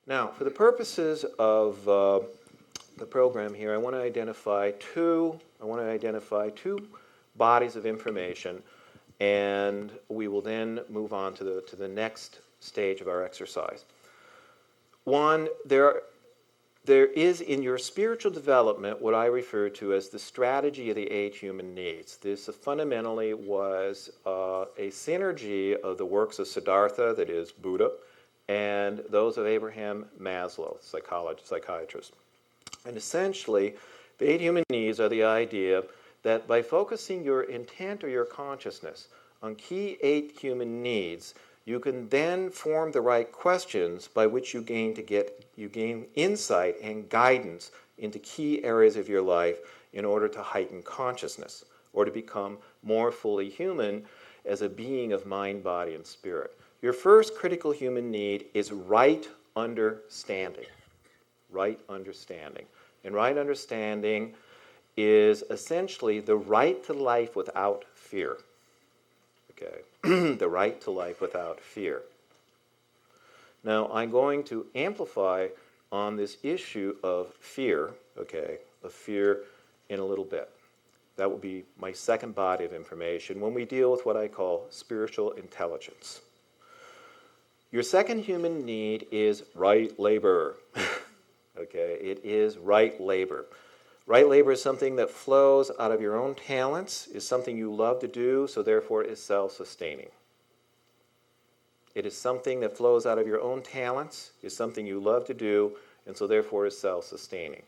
Now, for the purposes of the program here, I want to identify two bodies of information, and we will then move on to the next stage of our exercise. One, there is in your spiritual development what I refer to as the strategy of the 8 human needs. This fundamentally was a synergy of the works of Siddhartha, that is Buddha, and those of Abraham Maslow, psychiatrist. And essentially, the 8 human needs are the idea that by focusing your intent or your consciousness on key 8 human needs, you can then form the right questions by which you gain insight and guidance into key areas of your life in order to heighten consciousness or to become more fully human as a being of mind, body, and spirit. Your first critical human need is right understanding. Right understanding. And right understanding is essentially the right to life without fear. Okay, the right to life without fear. Now, I'm going to amplify on this issue of fear, in a little bit. That will be my second body of information when we deal with what I call spiritual intelligence. Your second human need is right labor. Okay, it is right labor. Right labor is something that flows out of your own talents, is something you love to do, so therefore is self-sustaining. It is something that flows out of your own talents, is something you love to do, and so therefore is self-sustaining.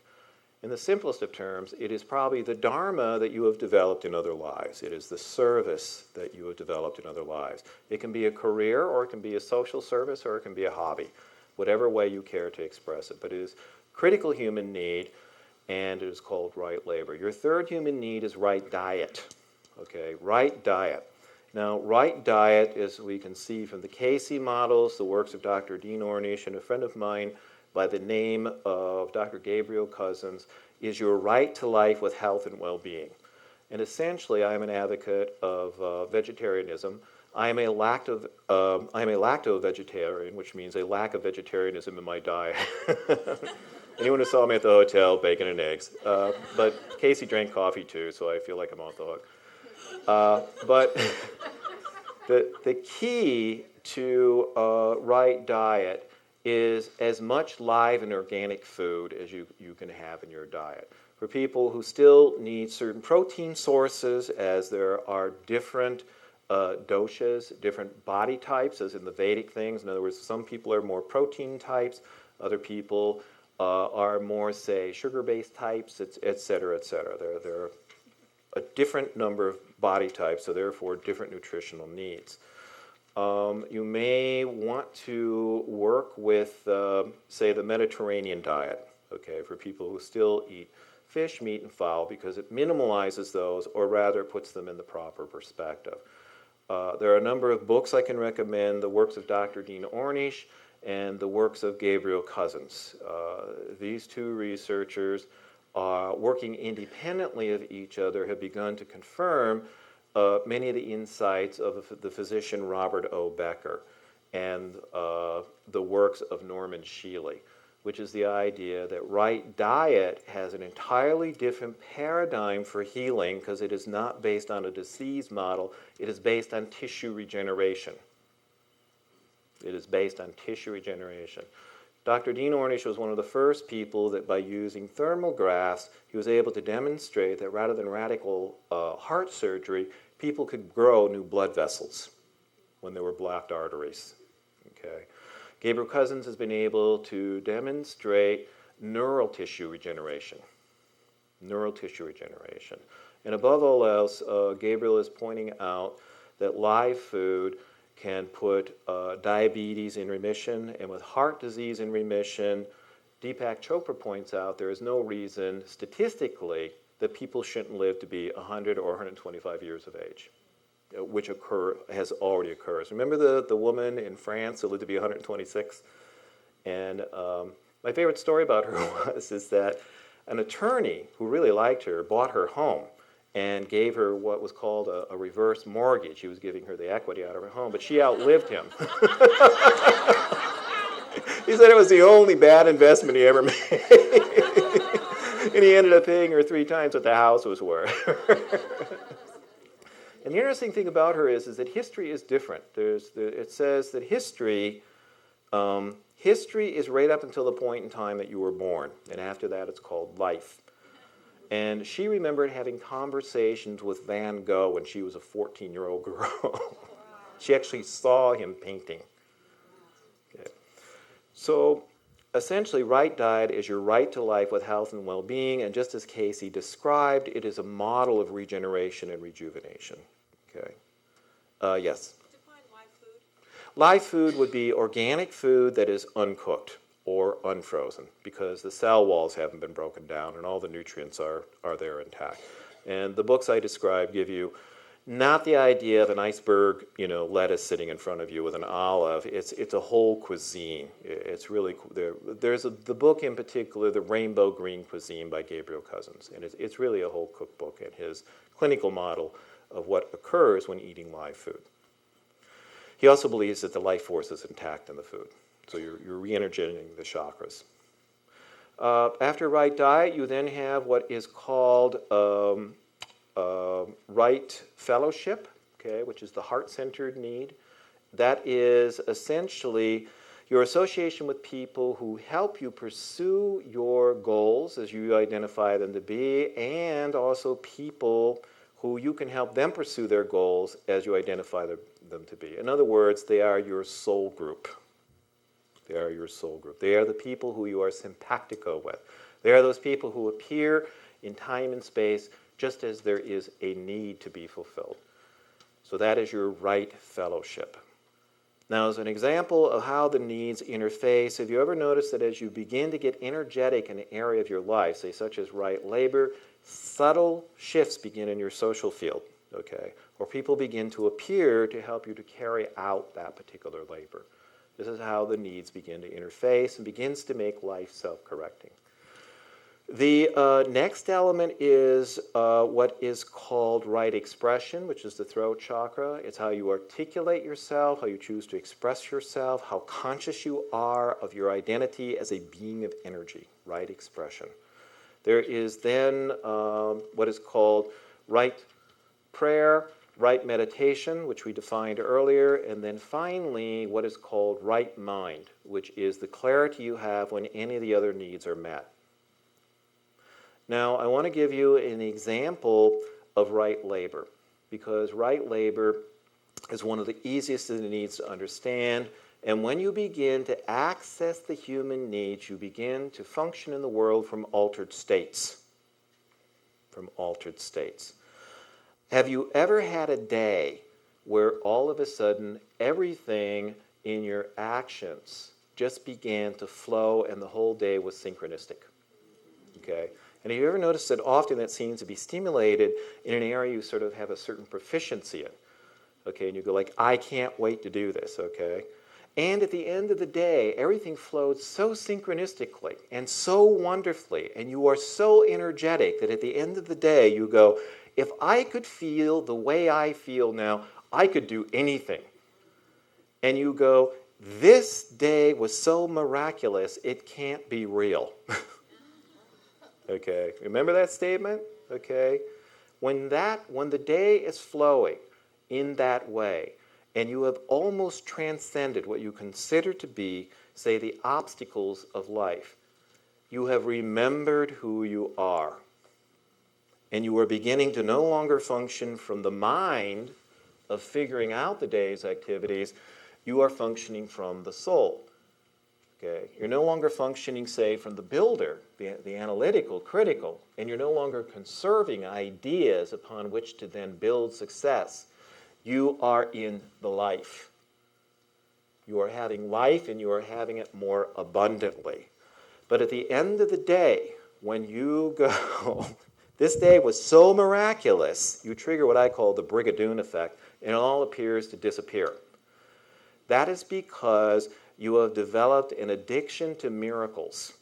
In the simplest of terms, it is probably the dharma that you have developed in other lives. It is the service that you have developed in other lives. It can be a career, or it can be a social service, or it can be a hobby, whatever way you care to express it. But it is critical human need, and it is called right labor. Your third human need is right diet. Okay, right diet. Now, right diet, as we can see from the Casey models, the works of Dr. Dean Ornish, and a friend of mine by the name of Dr. Gabriel Cousins, is your right to life with health and well-being. And essentially, I am an advocate of vegetarianism. I am a lacto-vegetarian, which means a lack of vegetarianism in my diet. Anyone who saw me at the hotel, bacon and eggs. But Casey drank coffee too, so I feel like I'm off the hook. But the key to right diet is as much live and organic food as you can have in your diet. For people who still need certain protein sources, as there are different doshas, different body types, as in the Vedic things. In other words, some people are more protein types, other people are more, say, sugar-based types, et cetera, et cetera. There are a different number of body types, so therefore different nutritional needs. You may want to work with, say, the Mediterranean diet, okay, for people who still eat fish, meat, and fowl, because it minimalizes those, or rather puts them in the proper perspective. There are a number of books I can recommend, the works of Dr. Dean Ornish, and the works of Gabriel Cousins. These two researchers, working independently of each other, have begun to confirm many of the insights of the physician Robert O. Becker and the works of Norman Shealy, which is the idea that right diet has an entirely different paradigm for healing because it is not based on a disease model, it is based on tissue regeneration. It is based on tissue regeneration. Dr. Dean Ornish was one of the first people that by using thermal grafts, he was able to demonstrate that rather than radical heart surgery, people could grow new blood vessels when there were blocked arteries. Okay. Gabriel Cousins has been able to demonstrate neural tissue regeneration. Neural tissue regeneration. And above all else, Gabriel is pointing out that live food can put diabetes in remission, and with heart disease in remission, Deepak Chopra points out there is no reason statistically that people shouldn't live to be 100 or 125 years of age, which has already occurred. Remember the woman in France who lived to be 126? And my favorite story about her is that an attorney who really liked her bought her home and gave her what was called a reverse mortgage. He was giving her the equity out of her home, but she outlived him. He said it was the only bad investment he ever made. And he ended up paying her 3 times what the house was worth. And the interesting thing about her is that history is different. It says that history is right up until the point in time that you were born. And after that, it's called life. And she remembered having conversations with Van Gogh when she was a 14-year-old girl. She actually saw him painting. Okay. So essentially, right diet is your right to life with health and well-being, and just as Casey described, it is a model of regeneration and rejuvenation. Okay. Yes? Define live food. Live food would be organic food that is uncooked or unfrozen, because the cell walls haven't been broken down and all the nutrients are there intact. And the books I describe give you not the idea of an iceberg, lettuce sitting in front of you with an olive. It's a whole cuisine. It's really there's the book in particular, The Rainbow Green Cuisine by Gabriel Cousens, and it's really a whole cookbook and his clinical model of what occurs when eating live food. He also believes that the life force is intact in the food. So you're re-energizing the chakras. After right diet, you then have what is called right fellowship, okay, which is the heart-centered need. That is essentially your association with people who help you pursue your goals as you identify them to be, and also people who you can help them pursue their goals as you identify them to be. In other words, they are your soul group. They are your soul group. They are the people who you are simpatico with. They are those people who appear in time and space just as there is a need to be fulfilled. So that is your right fellowship. Now, as an example of how the needs interface, have you ever noticed that as you begin to get energetic in an area of your life, say such as right labor, subtle shifts begin in your social field, okay? Or people begin to appear to help you to carry out that particular labor. This is how the needs begin to interface and begins to make life self-correcting. The next element is what is called right expression, which is the throat chakra. It's how you articulate yourself, how you choose to express yourself, how conscious you are of your identity as a being of energy, right expression. There is then what is called right prayer, right meditation, which we defined earlier, and then finally what is called right mind, which is the clarity you have when any of the other needs are met. Now, I want to give you an example of right labor, because right labor is one of the easiest of the needs to understand, and when you begin to access the human needs, you begin to function in the world from altered states. From altered states. Have you ever had a day where all of a sudden everything in your actions just began to flow and the whole day was synchronistic? Okay? And have you ever noticed that often that seems to be stimulated in an area you sort of have a certain proficiency in? Okay, and you go like, I can't wait to do this, okay? And at the end of the day, everything flowed so synchronistically and so wonderfully, and you are so energetic that at the end of the day you go, if I could feel the way I feel now, I could do anything. And you go, this day was so miraculous, it can't be real. Okay, remember that statement? Okay, when the day is flowing in that way, and you have almost transcended what you consider to be, say, the obstacles of life, you have remembered who you are. And you are beginning to no longer function from the mind of figuring out the day's activities. You are functioning from the soul. Okay? You're no longer functioning, say, from the builder, the analytical, critical, and you're no longer conserving ideas upon which to then build success. You are in the life. You are having life, and you are having it more abundantly. But at the end of the day, when you go... This day was so miraculous, you trigger what I call the Brigadoon effect, and it all appears to disappear. That is because you have developed an addiction to miracles.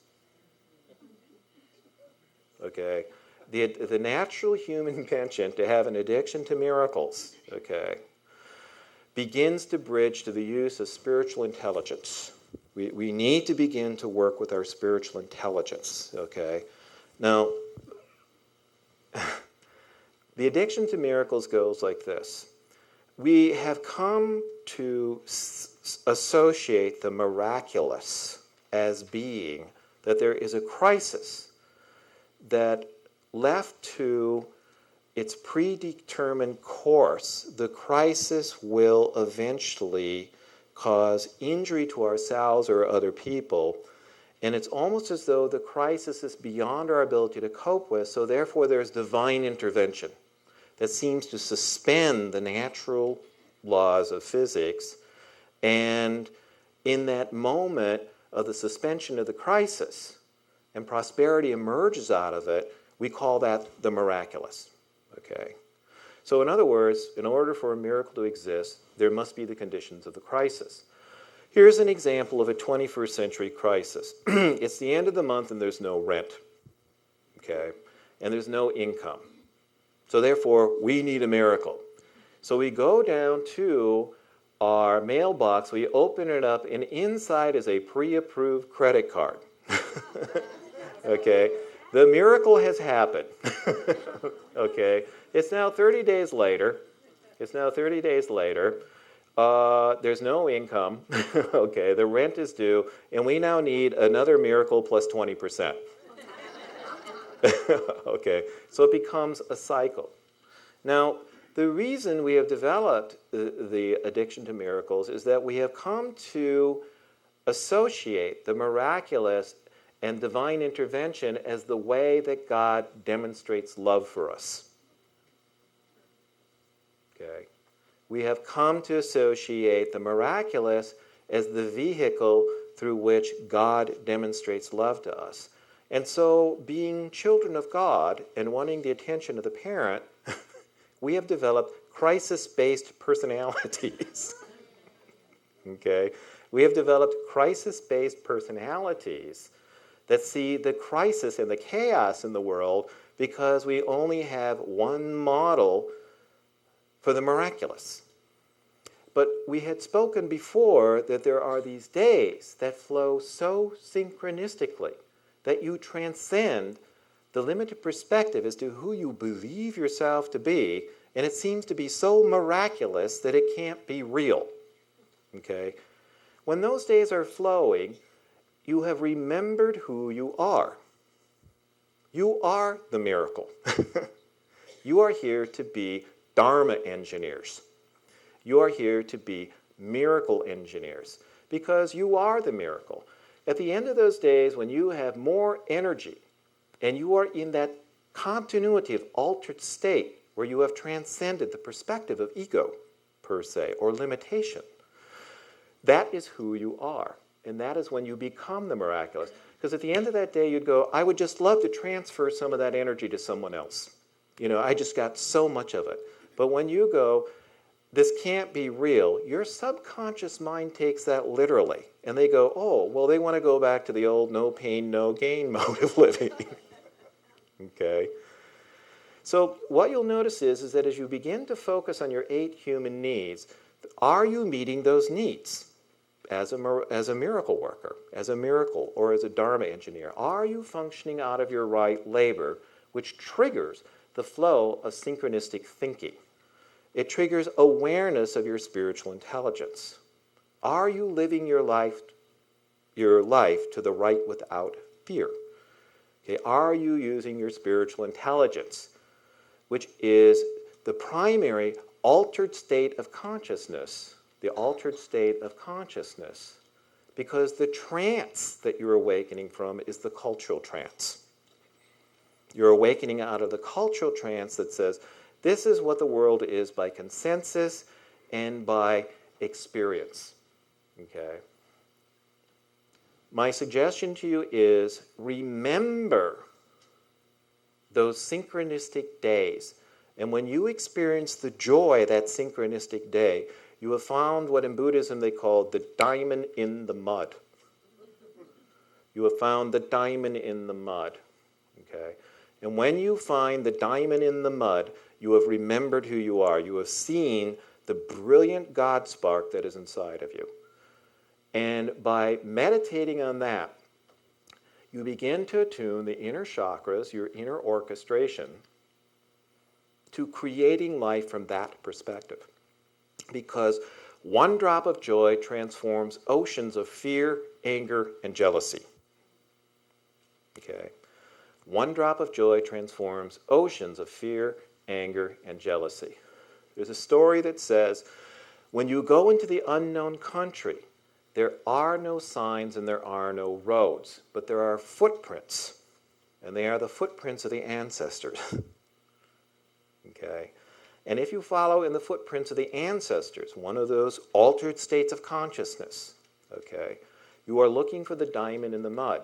Okay? The natural human penchant to have an addiction to miracles, okay, begins to bridge to the use of spiritual intelligence. We need to begin to work with our spiritual intelligence, okay? Now, the addiction to miracles goes like this. We have come to associate the miraculous as being that there is a crisis that left to its predetermined course, the crisis will eventually cause injury to ourselves or other people. And it's almost as though the crisis is beyond our ability to cope with, so therefore there's divine intervention that seems to suspend the natural laws of physics. And in that moment of the suspension of the crisis, and prosperity emerges out of it, we call that the miraculous. Okay? So in other words, in order for a miracle to exist, there must be the conditions of the crisis. Here's an example of a 21st century crisis. It's the end of the month and there's no rent. Okay? And there's no income. So therefore, we need a miracle. So we go down to our mailbox, we open it up, and inside is a pre-approved credit card. Okay? The miracle has happened. Okay? It's now 30 days later. There's no income. Okay? The rent is due, and we now need another miracle plus 20%. Okay? So it becomes a cycle. Now, the reason we have developed the addiction to miracles is that we have come to associate the miraculous and divine intervention as the way that God demonstrates love for us. Okay? We have come to associate the miraculous as the vehicle through which God demonstrates love to us. And so, being children of God and wanting the attention of the parent, we have developed crisis-based personalities. Okay? We have developed crisis-based personalities that see the crisis and the chaos in the world because we only have one model for the miraculous. But we had spoken before that there are these days that flow so synchronistically that you transcend the limited perspective as to who you believe yourself to be, and it seems to be so miraculous that it can't be real. Okay? When those days are flowing, you have remembered who you are. You are the miracle. You are here to be Dharma engineers. You are here to be miracle engineers because you are the miracle. At the end of those days, when you have more energy and you are in that continuity of altered state where you have transcended the perspective of ego, per se, or limitation, that is who you are. And that is when you become the miraculous. Because at the end of that day, you'd go, I would just love to transfer some of that energy to someone else. You know, I just got so much of it. But when you go, this can't be real, your subconscious mind takes that literally. And they go, oh, well, they want to go back to the old no pain, no gain mode of living. Okay? So what you'll notice is that as you begin to focus on your 8 human needs, are you meeting those needs? As a miracle worker, as a miracle, or as a Dharma engineer? Are you functioning out of your right labor, which triggers the flow of synchronistic thinking? It triggers awareness of your spiritual intelligence. Are you living your life to the right without fear? Okay, are you using your spiritual intelligence, which is the primary altered state of consciousness? The altered state of consciousness, because the trance that you're awakening from is the cultural trance. You're awakening out of the cultural trance that says, this is what the world is by consensus and by experience. Okay? My suggestion to you is remember those synchronistic days. And when you experience the joy that synchronistic day, you have found what in Buddhism they call the diamond in the mud. You have found the diamond in the mud. Okay? And when you find the diamond in the mud, you have remembered who you are. You have seen the brilliant God spark that is inside of you. And by meditating on that, you begin to attune the inner chakras, your inner orchestration, to creating life from that perspective. Because one drop of joy transforms oceans of fear, anger, and jealousy. Okay? One drop of joy transforms oceans of fear, anger, and jealousy. There's a story that says, when you go into the unknown country, there are no signs and there are no roads, but there are footprints, and they are the footprints of the ancestors. Okay? And if you follow in the footprints of the ancestors, one of those altered states of consciousness, okay, you are looking for the diamond in the mud.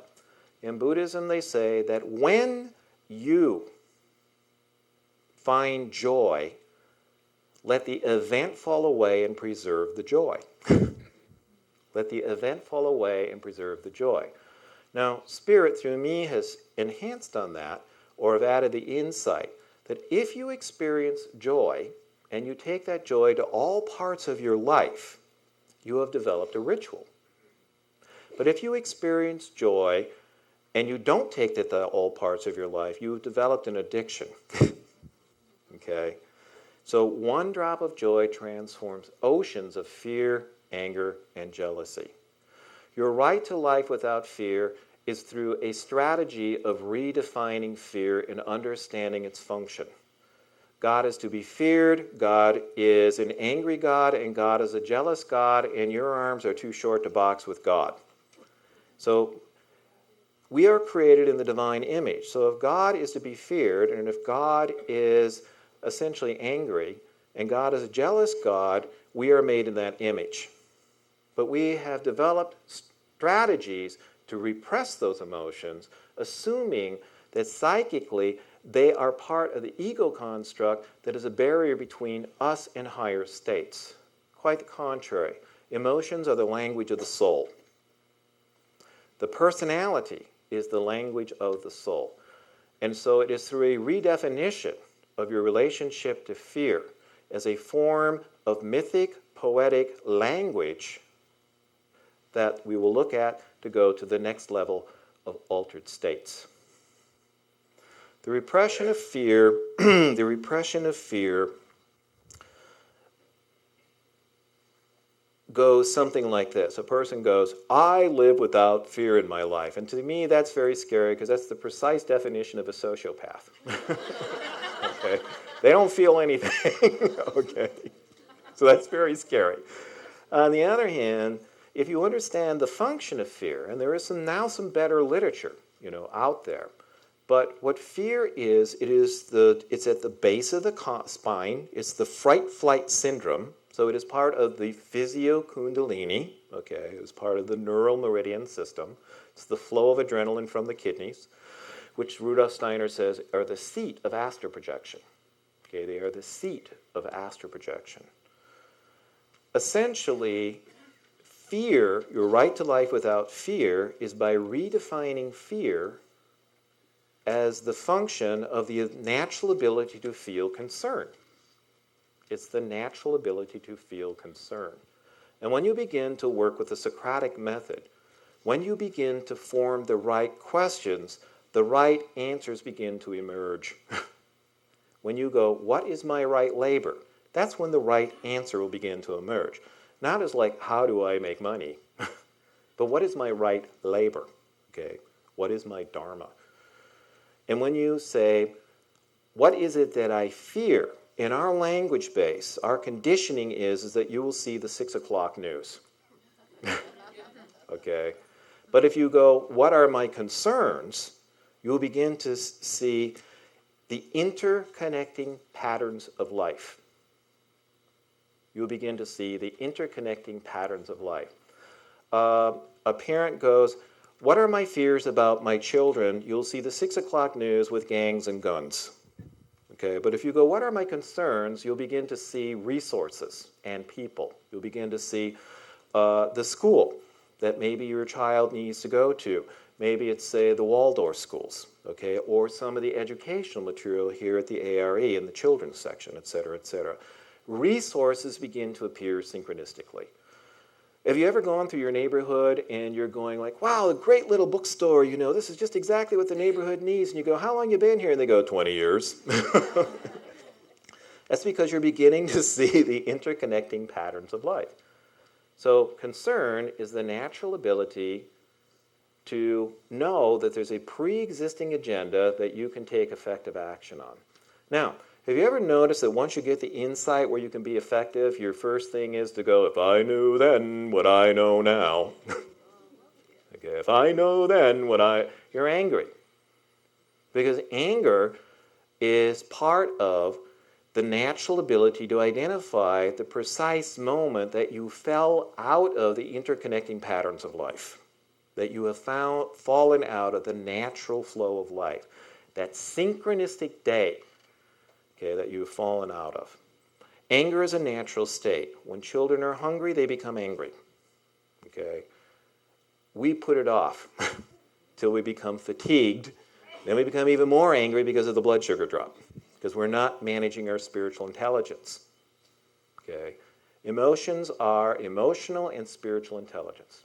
In Buddhism, they say that when you find joy, let the event fall away and preserve the joy. Let the event fall away and preserve the joy. Now, Spirit, through me, has enhanced on that, or have added the insight, that if you experience joy, and you take that joy to all parts of your life, you have developed a ritual. But if you experience joy, and you don't take it to all parts of your life, you have developed an addiction. Okay? So one drop of joy transforms oceans of fear, anger, and jealousy. Your right to life without fear is through a strategy of redefining fear and understanding its function. God is to be feared, God is an angry God, and God is a jealous God, and your arms are too short to box with God. So we are created in the divine image. So if God is to be feared, and if God is essentially angry, and God is a jealous God, we are made in that image. But we have developed strategies to repress those emotions, assuming that psychically they are part of the ego construct that is a barrier between us and higher states. Quite the contrary. Emotions are the language of the soul. The personality is the language of the soul. And so it is through a redefinition of your relationship to fear as a form of mythic, poetic language that we will look at to go to the next level of altered states. The repression of fear, goes something like this. A person goes, I live without fear in my life. And to me, that's very scary because that's the precise definition of a sociopath. Okay? They don't feel anything. Okay? So that's very scary. On the other hand, if you understand the function of fear, and there is now some better literature, out there, but what fear is, it's at the base of the spine. It's the fright-flight syndrome. So it is part of the physio-kundalini. Okay, it's part of the neural meridian system. It's the flow of adrenaline from the kidneys, which Rudolf Steiner says are the seat of astral projection. Okay, they are the seat of astral projection. Essentially, fear, your right to life without fear, is by redefining fear as the function of the natural ability to feel concern. It's the natural ability to feel concern. And when you begin to work with the Socratic method, when you begin to form the right questions, the right answers begin to emerge. When you go, what is my right labor? That's when the right answer will begin to emerge. Not as like, how do I make money? But what is my right labor? Okay, what is my dharma? And when you say, what is it that I fear? In our language base, our conditioning is that you will see the 6 o'clock news. Okay? But if you go, what are my concerns? You'll begin to see the interconnecting patterns of life. You'll begin to see the interconnecting patterns of life. A parent goes, what are my fears about my children? You'll see the 6 o'clock news with gangs and guns. Okay, but if you go, what are my concerns? You'll begin to see resources and people. You'll begin to see the school that maybe your child needs to go to. Maybe it's, say, the Waldorf schools, okay, or some of the educational material here at the ARE in the children's section, et cetera, et cetera. Resources begin to appear synchronistically. Have you ever gone through your neighborhood and you're going like, wow, a great little bookstore, this is just exactly what the neighborhood needs. And you go, how long you been here? And they go, 20 years. That's because you're beginning to see the interconnecting patterns of life. So concern is the natural ability to know that there's a pre-existing agenda that you can take effective action on. Now, have you ever noticed that once you get the insight where you can be effective, your first thing is to go, if I knew then what I know now. Okay, if I know then you're angry. Because anger is part of the natural ability to identify the precise moment that you fell out of the interconnecting patterns of life, that you have fallen out of the natural flow of life, that synchronistic day, okay, that you've fallen out of. Anger is a natural state. When children are hungry, they become angry. Okay? We put it off till we become fatigued. Then we become even more angry because of the blood sugar drop, because we're not managing our spiritual intelligence. Okay? Emotions are emotional and spiritual intelligence.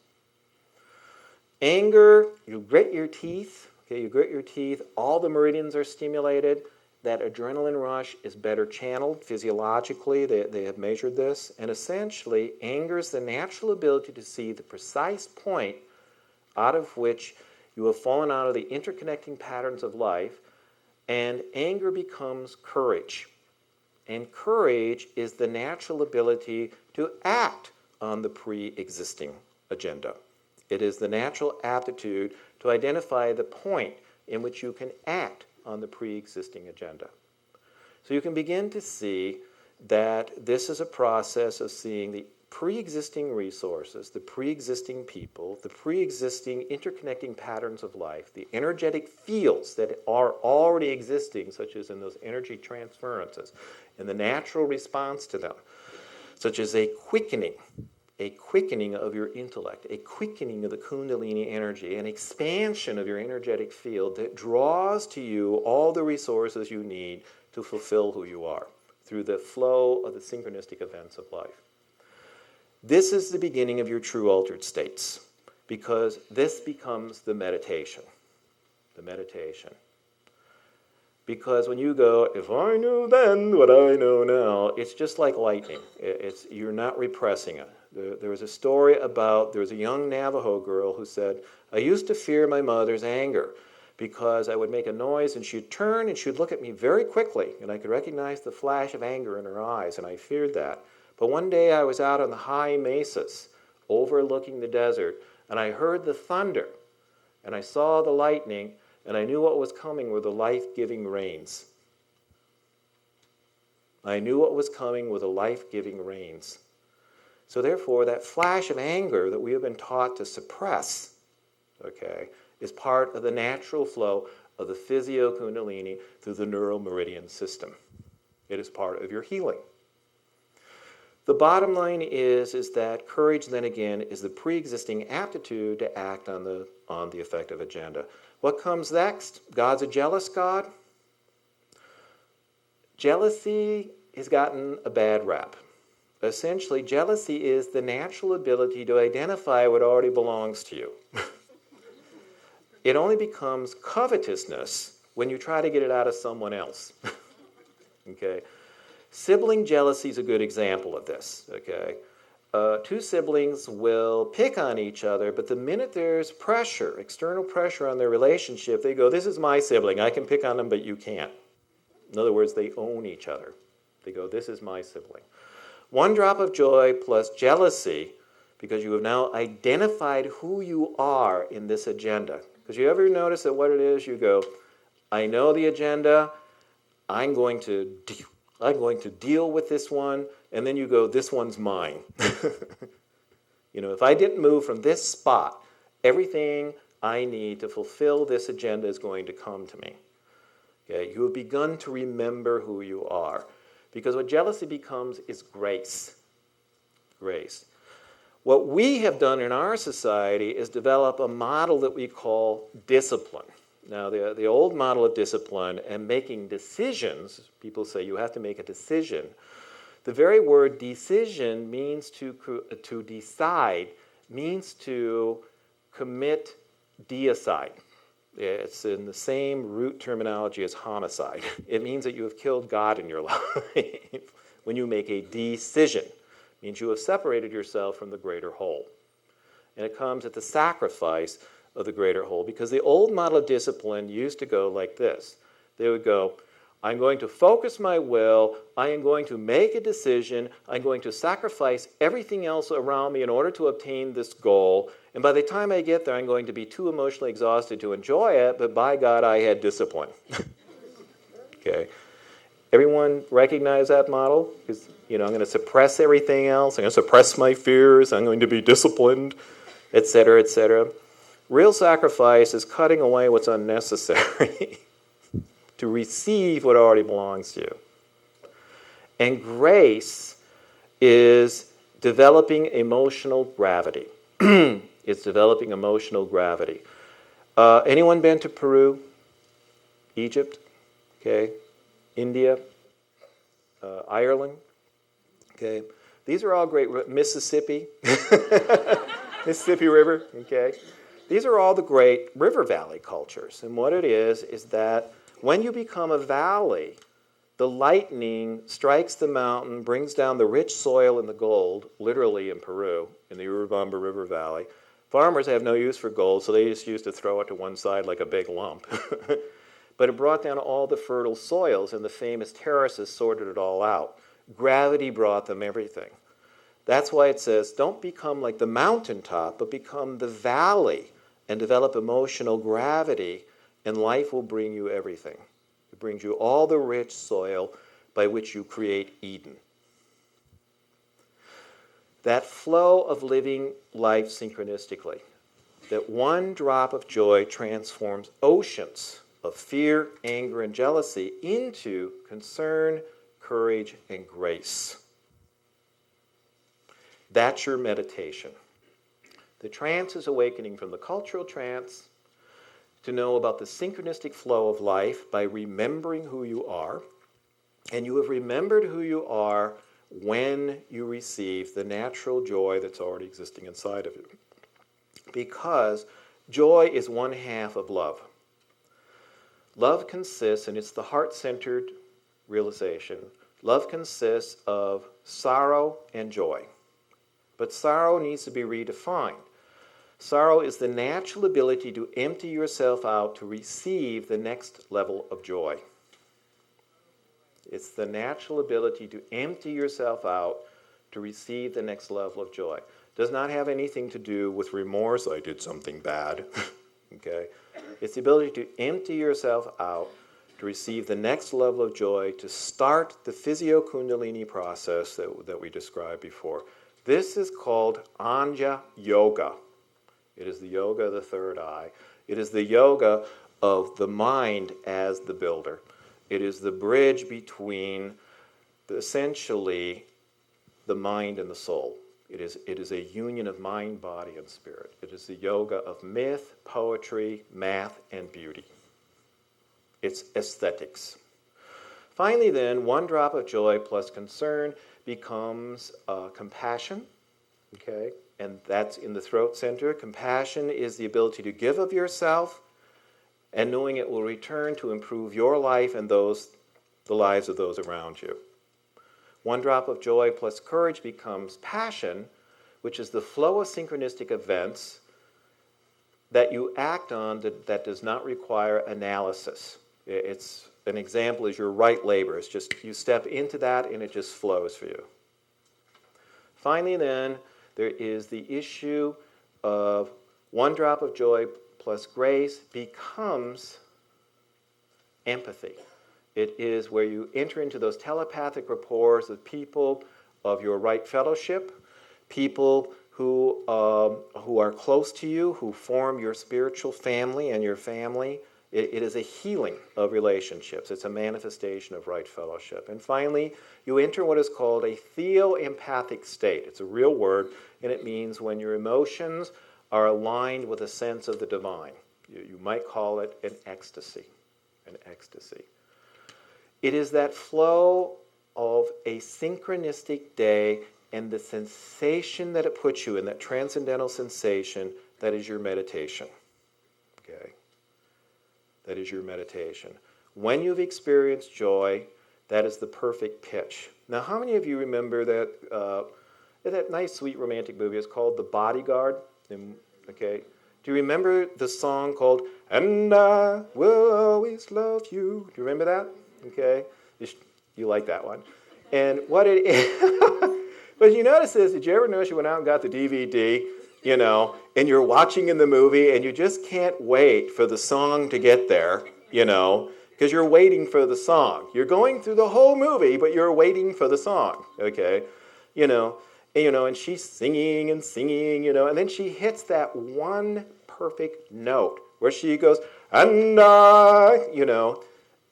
Anger, you grit your teeth. Okay, you grit your teeth. All the meridians are stimulated. That adrenaline rush is better channeled physiologically. They have measured this. And essentially, anger is the natural ability to see the precise point out of which you have fallen out of the interconnecting patterns of life, and anger becomes courage. And courage is the natural ability to act on the pre-existing agenda. It is the natural aptitude to identify the point in which you can act on the pre-existing agenda. So you can begin to see that this is a process of seeing the pre-existing resources, the pre-existing people, the pre-existing interconnecting patterns of life, the energetic fields that are already existing, such as in those energy transferences, and the natural response to them, such as a quickening of your intellect, a quickening of the Kundalini energy, an expansion of your energetic field that draws to you all the resources you need to fulfill who you are through the flow of the synchronistic events of life. This is the beginning of your true altered states, because this becomes the meditation. The meditation. Because when you go, if I knew then what I know now, it's just like lightning. You're not repressing it. There was a story about, there was a young Navajo girl who said, I used to fear my mother's anger because I would make a noise and she'd turn and she'd look at me very quickly and I could recognize the flash of anger in her eyes, and I feared that. But one day I was out on the high mesas overlooking the desert, and I heard the thunder and I saw the lightning, and I knew what was coming were the life-giving rains. I knew what was coming were the life-giving rains. So therefore, that flash of anger that we have been taught to suppress, okay, is part of the natural flow of the physio-kundalini through the neural meridian system. It is part of your healing. The bottom line is that courage, then again, is the pre-existing aptitude to act on the effective agenda. What comes next? God's a jealous God? Jealousy has gotten a bad rap. Essentially, jealousy is the natural ability to identify what already belongs to you. It only becomes covetousness when you try to get it out of someone else. Okay? Sibling jealousy is a good example of this. Okay? Two siblings will pick on each other, but the minute there's pressure, external pressure on their relationship, they go, this is my sibling, I can pick on them, but you can't. In other words, they own each other. They go, this is my sibling. One drop of joy plus jealousy, because you have now identified who you are in this agenda. Because you ever notice that what it is, you go, I know the agenda, I'm going to deal with this one, and then you go, this one's mine. If I didn't move from this spot, everything I need to fulfill this agenda is going to come to me. Okay? You have begun to remember who you are. Because what jealousy becomes is grace. Grace. What we have done in our society is develop a model that we call discipline. Now, the old model of discipline and making decisions, people say you have to make a decision. The very word decision means to decide, means to commit deicide. It's in the same root terminology as homicide. It means that you have killed God in your life when you make a decision. It means you have separated yourself from the greater whole. And it comes at the sacrifice of the greater whole, because the old model of discipline used to go like this. They would go, I'm going to focus my will, I am going to make a decision, I'm going to sacrifice everything else around me in order to obtain this goal, and by the time I get there, I'm going to be too emotionally exhausted to enjoy it, but by God, I had discipline. Okay. Everyone recognize that model? Because, I'm going to suppress everything else, I'm going to suppress my fears, I'm going to be disciplined, etc., etc. Real sacrifice is cutting away what's unnecessary to receive what already belongs to you. And grace is developing emotional gravity. It's developing emotional gravity. Anyone been to Peru? Egypt? Okay. India? Ireland? Okay. These are all great. Mississippi? Mississippi River? Okay. These are all the great river valley cultures. And what it is that when you become a valley, the lightning strikes the mountain, brings down the rich soil and the gold, literally in Peru, in the Urubamba River Valley. Farmers have no use for gold, so they just used to throw it to one side like a big lump. But it brought down all the fertile soils, and the famous terraces sorted it all out. Gravity brought them everything. That's why it says, don't become like the mountaintop, but become the valley and develop emotional gravity, and life will bring you everything. It brings you all the rich soil by which you create Eden. That flow of living life synchronistically, that one drop of joy transforms oceans of fear, anger, and jealousy into concern, courage, and grace. That's your meditation. The trance is awakening from the cultural trance to know about the synchronistic flow of life by remembering who you are. And you have remembered who you are when you receive the natural joy that's already existing inside of you. Because joy is one half of love. Love consists, and it's the heart-centered realization, love consists of sorrow and joy. But sorrow needs to be redefined. Sorrow is the natural ability to empty yourself out to receive the next level of joy. It's the natural ability to empty yourself out to receive the next level of joy. Does not have anything to do with remorse, I did something bad. Okay? It's the ability to empty yourself out to receive the next level of joy, to start the physio-kundalini process that we described before. This is called Anja Yoga. It is the yoga of the third eye. It is the yoga of the mind as the builder. It is the bridge between, essentially, the mind and the soul. It is a union of mind, body, and spirit. It is the yoga of myth, poetry, math, and beauty. It's aesthetics. Finally, then, one drop of joy plus concern becomes compassion. Okay? And that's in the throat center. Compassion is the ability to give of yourself and knowing it will return to improve your life and the lives of those around you. One drop of joy plus courage becomes passion, which is the flow of synchronistic events that you act on that does not require analysis. It's an example is your right labor. It's just you step into that and it just flows for you. Finally, then, there is the issue of one drop of joy plus grace becomes empathy. It is where you enter into those telepathic rapports with people of your right fellowship, people who are close to you, who form your spiritual family and your family. It is a healing of relationships. It's a manifestation of right fellowship. And finally, you enter what is called a theoempathic state. It's a real word, and it means when your emotions are aligned with a sense of the divine. You might call it an ecstasy. An ecstasy. It is that flow of a synchronistic day and the sensation that it puts you in, that transcendental sensation, that is your meditation. Okay? That is your meditation. When you've experienced joy, that is the perfect pitch. Now, how many of you remember that nice, sweet, romantic movie? It's called The Bodyguard. Okay? Do you remember the song called "And I Will Always Love You"? Do you remember that? Okay? You like that one. And what it is... But you notice this, did you ever notice you went out and got the DVD, and you're watching in the movie and you just can't wait for the song to get there, because you're waiting for the song. You're going through the whole movie, but you're waiting for the song, okay? And she's singing and singing, and then she hits that one perfect note where she goes, and I,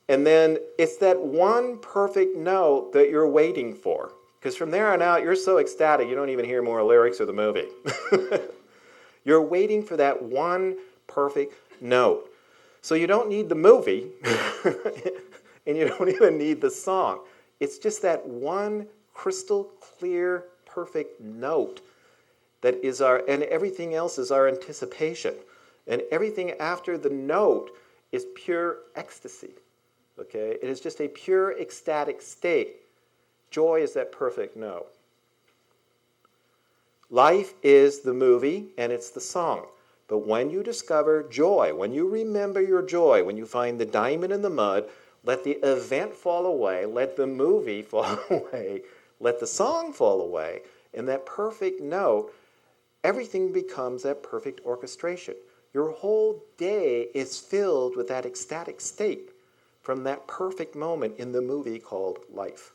and then it's that one perfect note that you're waiting for. Because from there on out, you're so ecstatic, you don't even hear more lyrics of the movie. You're waiting for that one perfect note. So you don't need the movie, and you don't even need the song. It's just that one crystal clear, perfect note that is and everything else is our anticipation. And everything after the note is pure ecstasy. Okay? It is just a pure ecstatic state. Joy is that perfect note. Life is the movie and it's the song. But when you discover joy, when you remember your joy, when you find the diamond in the mud, let the event fall away, let the movie fall away, let the song fall away, and that perfect note, everything becomes that perfect orchestration. Your whole day is filled with that ecstatic state from that perfect moment in the movie called life.